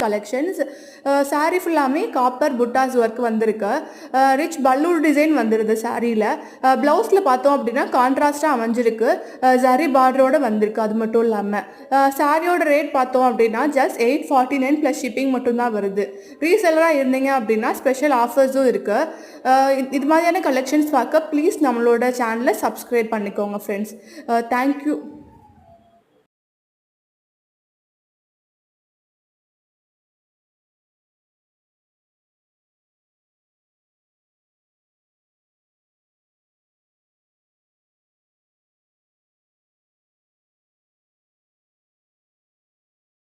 Collections. Sari ஃபுல்லாமே copper புட்டாஸ் work வந்திருக்கு. Rich பல்லூர் design வந்துடுது சாரியில். ப்ளவுஸில் பார்த்தோம் அப்படின்னா கான்ட்ராஸ்ட்டாக அமைஞ்சிருக்கு. ஜரி பார்டரோடு வந்திருக்கு. அது மட்டும் இல்லாமல் சாரியோட ரேட் பார்த்தோம் அப்படின்னா ஜஸ்ட் 849 ப்ளஸ் ஷிப்பிங் மட்டும்தான் வருது. ரீசெல்லராக இருந்தீங்க அப்படின்னா ஸ்பெஷல் ஆஃபர்ஸும் இருக்குது. இது மாதிரியான கலெக்ஷன்ஸ் பார்க்க ப்ளீஸ் நம்மளோட சேனலை சப்ஸ்கிரைப் பண்ணிக்கோங்க ஃப்ரெண்ட்ஸ். தேங்க்யூ.